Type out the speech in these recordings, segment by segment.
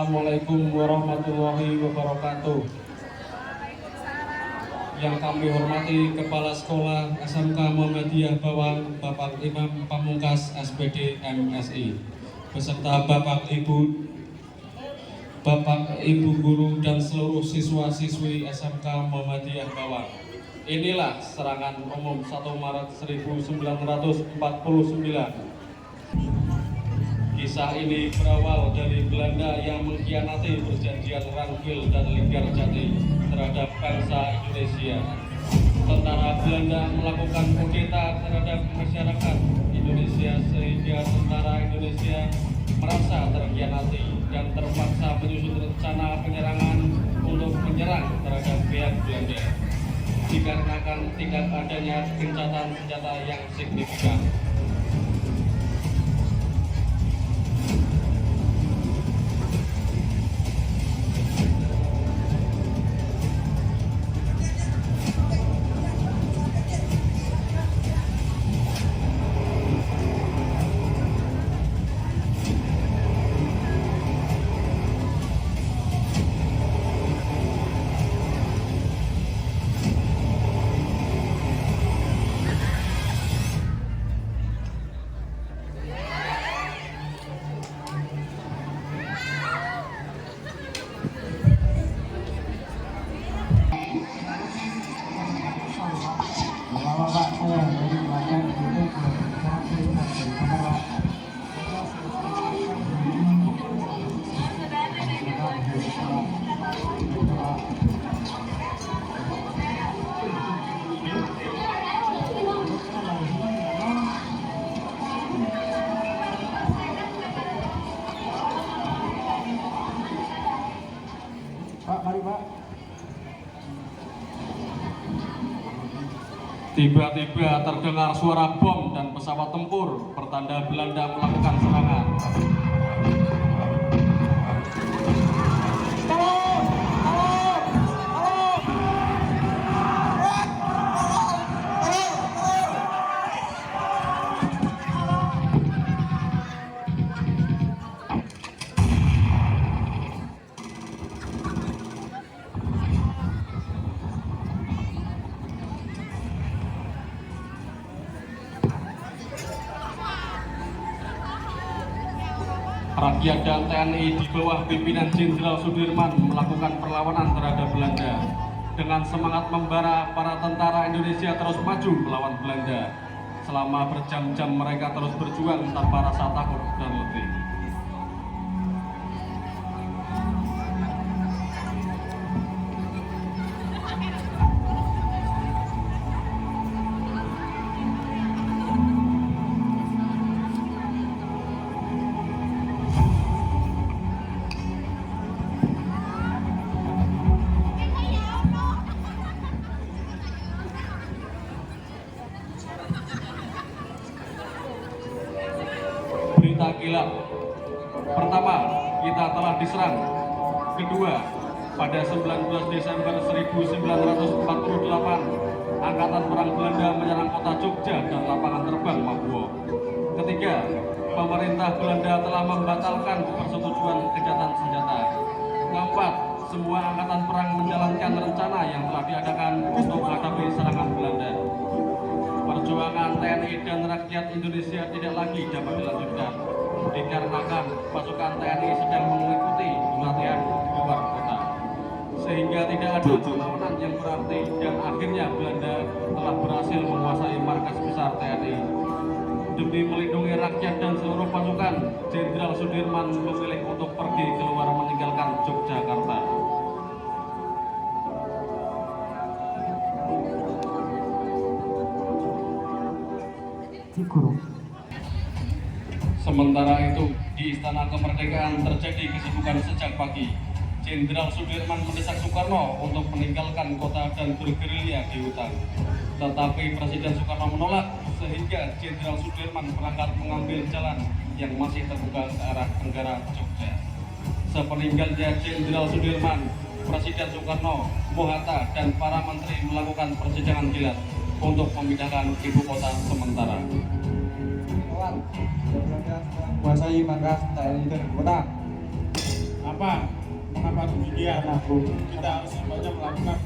Assalamualaikum warahmatullahi wabarakatuh. Yang kami hormati Kepala Sekolah SMK Muhammadiyah Bawang, Bapak Imam Pamungkas SPD MSI, beserta Bapak Ibu guru dan seluruh siswa-siswi SMK Muhammadiyah Bawang. Inilah serangan umum 1 Maret 1949. Kisah ini berawal dari Belanda yang mengkhianati perjanjian Ranggil dan Linggarjati terhadap bangsa Indonesia. Tentara Belanda melakukan kudeta terhadap masyarakat Indonesia sehingga tentara Indonesia merasa terkhianati dan terpaksa menyusun rencana penyerangan untuk menyerang terhadap pihak Belanda. Dikarenakan tidak adanya gencatan senjata yang signifikan. Tiba-tiba terdengar suara bom dan pesawat tempur, pertanda Belanda melakukan serangan. Rakyat dan TNI di bawah pimpinan Jenderal Sudirman melakukan perlawanan terhadap Belanda. Dengan semangat membara, para tentara Indonesia terus maju melawan Belanda. Selama berjam-jam mereka terus berjuang tanpa rasa takut dan letih. Gila. Pertama, kita telah diserang. Kedua, pada 19 Desember 1948, Angkatan Perang Belanda menyerang kota Jogja dan lapangan terbang Mabuo. Ketiga, pemerintah Belanda telah membatalkan persetujuan gencatan senjata. Keempat, semua angkatan perang menjalankan rencana yang telah diadakan untuk menghadapi serangan Belanda. Perjuangan TNI dan rakyat Indonesia tidak lagi dapat dilanjutkan dikarenakan pasukan TNI sedang mengikuti latihan di luar kota, sehingga tidak ada perlawanan yang berarti dan akhirnya Belanda telah berhasil menguasai markas besar TNI. Demi melindungi rakyat dan seluruh pasukan, Jenderal Sudirman memilih untuk pergi keluar meninggalkan Yogyakarta. Sementara itu, di Istana Kemerdekaan terjadi kesibukan sejak pagi. Jenderal Sudirman mendesak Soekarno untuk meninggalkan kota dan bergerilya di hutan. Tetapi Presiden Soekarno menolak, sehingga Jenderal Sudirman berangkat mengambil jalan yang masih terbuka ke arah tenggara Jogja. Sepeninggalnya Jenderal Sudirman, Presiden Soekarno, Bung Hatta, dan para menteri melakukan persidangan kilat untuk memindahkan ibu kota sementara. Menguasai markas TNI dan kota. Apa Kenapa? Mengapa demikian? Kita harus semuanya melakukan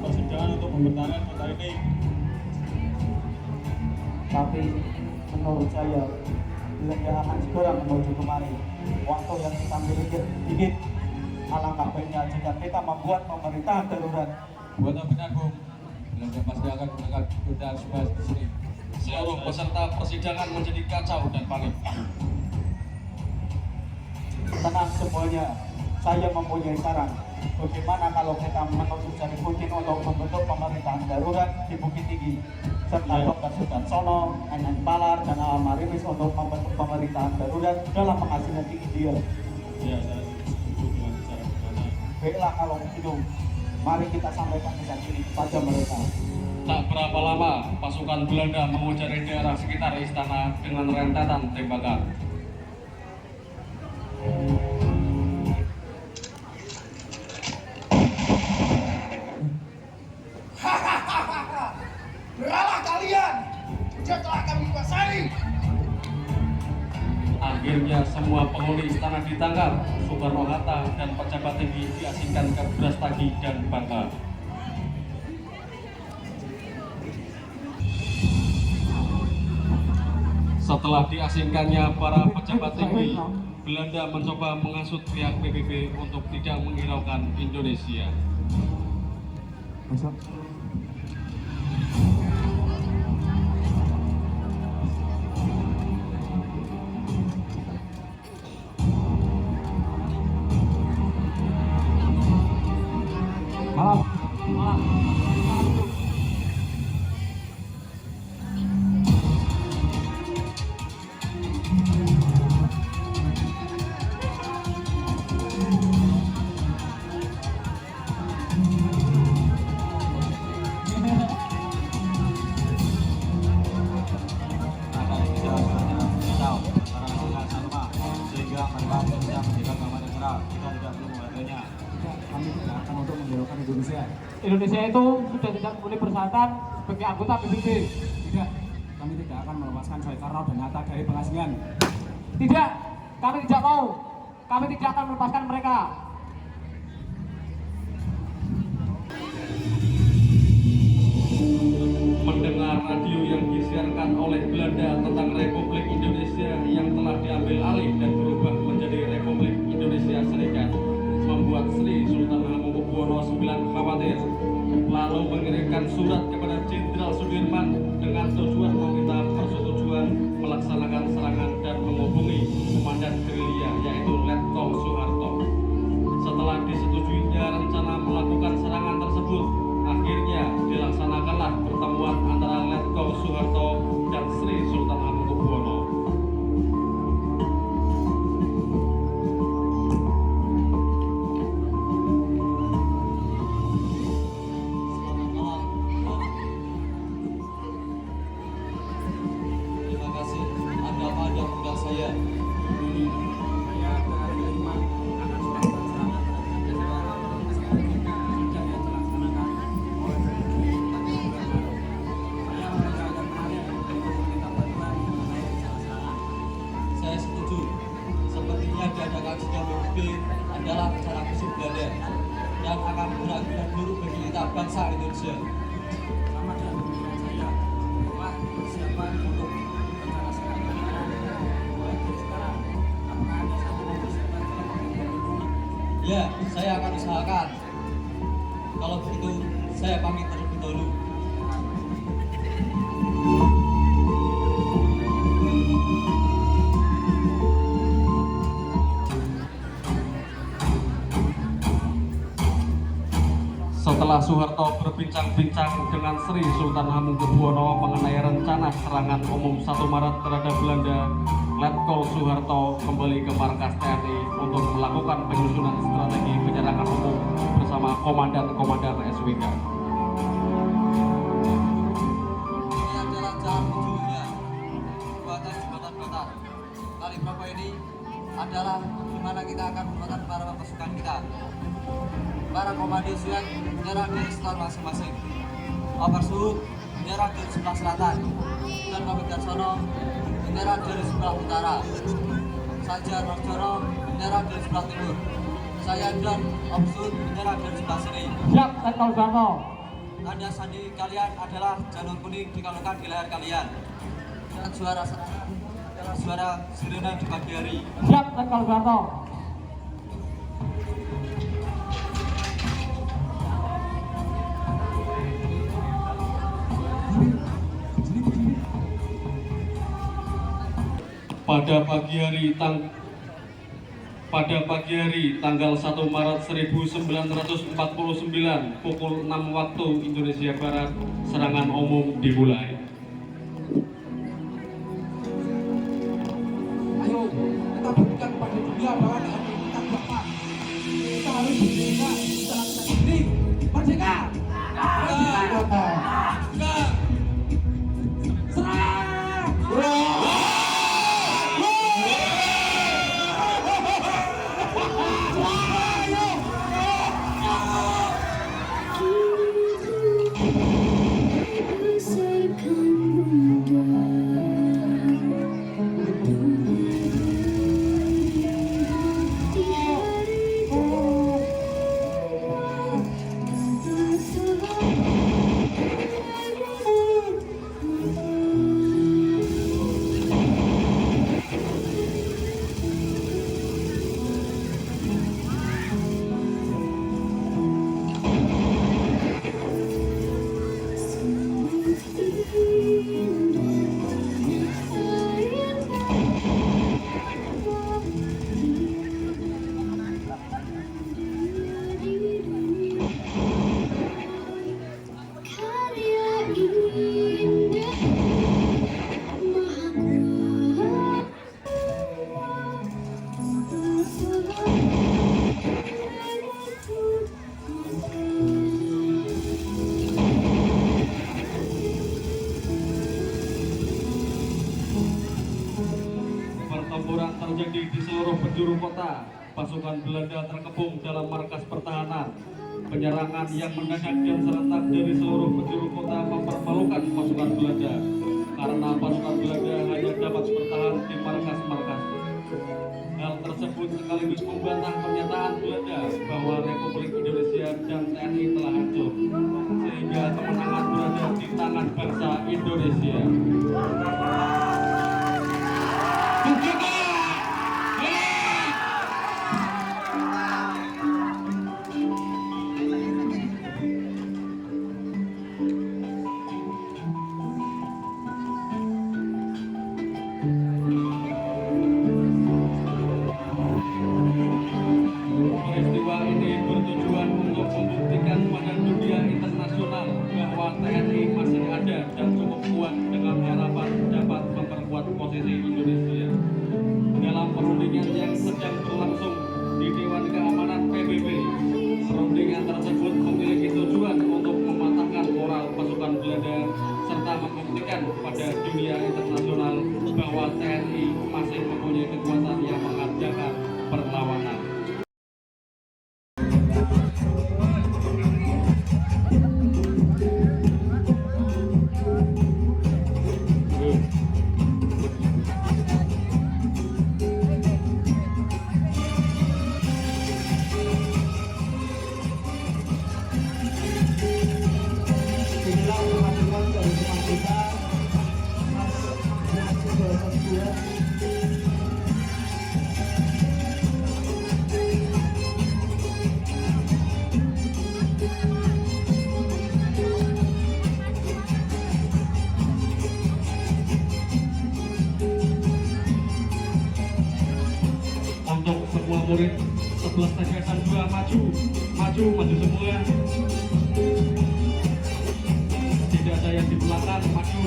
persidangan untuk mempertahankan kota ini. Tapi menurut saya Belanda akan segera menuju kemari. Waktu yang kita miliki sedikit. Alangkah baiknya jika kita membuat pemerintahan darurat. Benar benar, Bung. Belanda pasti akan mendekat godaan Subas di sini. Seluruh peserta persidangan menjadi kacau dan panik. Tenang semuanya, saya mempunyai saran. Bagaimana kalau kita menuju Jari Kucing untuk membentuk pemerintahan darurat di Bukit Tinggi, serta Dr. Sudarsono, NN Palar, dan Alam Marimis untuk membentuk pemerintahan darurat dalam penghasilan tinggi dia. Ya, saya setuju dengan cara bagaimana. Baiklah kalau begitu, mari kita sampaikan pesan ini pada mereka. Tak berapa lama, pasukan Belanda mengucari daerah sekitar istana dengan rentetan tembakan. Beralah kalian, dia telah kami kuasai. Akhirnya semua penghuni istana ditangkap. Soekarno-Hatta dan pejabat tinggi diasingkan ke Brastagi dan Bangka. Setelah diasingkannya para pejabat tinggi, Belanda mencoba menghasut pihak PBB untuk tidak menghiraukan Indonesia. Indonesia itu sudah tidak memenuhi persyaratan sebagai anggota PBB. Tidak, kami tidak akan melepaskan Soekarno dan Hatta dari pengasingan. Tidak, kami tidak mau. Kami tidak akan melepaskan mereka. Mendengar radio yang disiarkan oleh Belanda tentang Republik Indonesia yang telah diambil alih dan berubah menjadi Republik Indonesia Serikat, membuat Sri Sultan Hamengkubuwono IX khawatir, lalu mengirimkan surat kepada Jenderal Sudirman dengan tujuan meminta persetujuan melaksanakan serangan dan menghubungi komandan gerilya yaitu Letkol Soeharto. Setelah disetujuinya rencana melakukan serangan tersebut, akhirnya dilaksanakanlah pertemuan antara Letkol Soeharto dan Sri Sultan Hamengkubuwono. Terima kasih. Anda pada undang saya. Saya setuju. Sepertinya diadakan sidang PBB adalah cara musuh Belanda yang akan berakibat buruk bagi kita bangsa Indonesia. Sama dengan pemikiran saya bahwa persiapan untuk rencana serangan mulai dari sekarang. Apakah Anda sangat mempersiapkan dalam pemikiran ini? Ya, saya akan usahakan. Kalau begitu, saya pamit terlebih dahulu. Setelah Soeharto berbincang-bincang dengan Sri Sultan Hamengkubuwono mengenai rencana serangan umum 1 Maret terhadap Belanda, Letkol Soeharto kembali ke markas TNI untuk melakukan penyusunan strategi penyerangan umum bersama komandan-komandan SWK. Ini adalah jalan menujunya. Buatan jembatan-jembatan. Kali berapa ini adalah di mana kita akan membuatkan para pasukan kita. Para komandan menyerang dari setor masing-masing. Overshoot menyerang dari sebelah selatan dan Pamit Darsono menyerang dari sebelah utara. Saja Rosjoro menyerang dari sebelah timur. Saya dan Opsun menyerang dari sebelah sini. Siap, Letkol Suharto. Tanda sandi kalian adalah jalur kuning dikalungkan di leher kalian. Dan suara adalah suara sirene di pagi hari. Siap, Letkol Suharto. Pada pagi hari tanggal 1 Maret 1949 pukul 6 waktu Indonesia Barat, serangan umum dimulai. Ayo, kita buktikan kepada dunia bahwa TNI kita kuat. Kita harus merdeka, kita lakukan diri. Merdeka! Merdeka! Serang! Pertempuran terjadi di seluruh penjuru kota. Pasukan Belanda terkepung dalam markas pertahanan. Penyerangan yang mendadak dan serentak dari seluruh penjuru kota mempermalukan pasukan Belanda, karena pasukan Belanda hanya dapat bertahan di markas-markas. Hal tersebut sekaligus membantah pernyataan Belanda bahwa Republik Indonesia dan TNI telah hancur, sehingga kemenangan berada di tangan bangsa Indonesia. Peristiwa ini bertujuan untuk membuktikan pada dunia internasional bahwa TNI masih ada dan cukup kuat, dengan harapan dapat memperkuat posisi Indonesia dalam perundingan yang sedang berlangsung di Dewan Keamanan PBB. Perundingan tersebut memiliki tujuan untuk mematahkan moral pasukan Belanda serta membuktikan pada dunia internasional bahwa TNI masih mempunyai kekuatan yang mengerjakan perlawanan. Inilah kehadiran dari teman kita, Mas Sudarso. Untuk semua murid 11 TKSan 2 maju semua. Tidak ada yang di belakang, maju.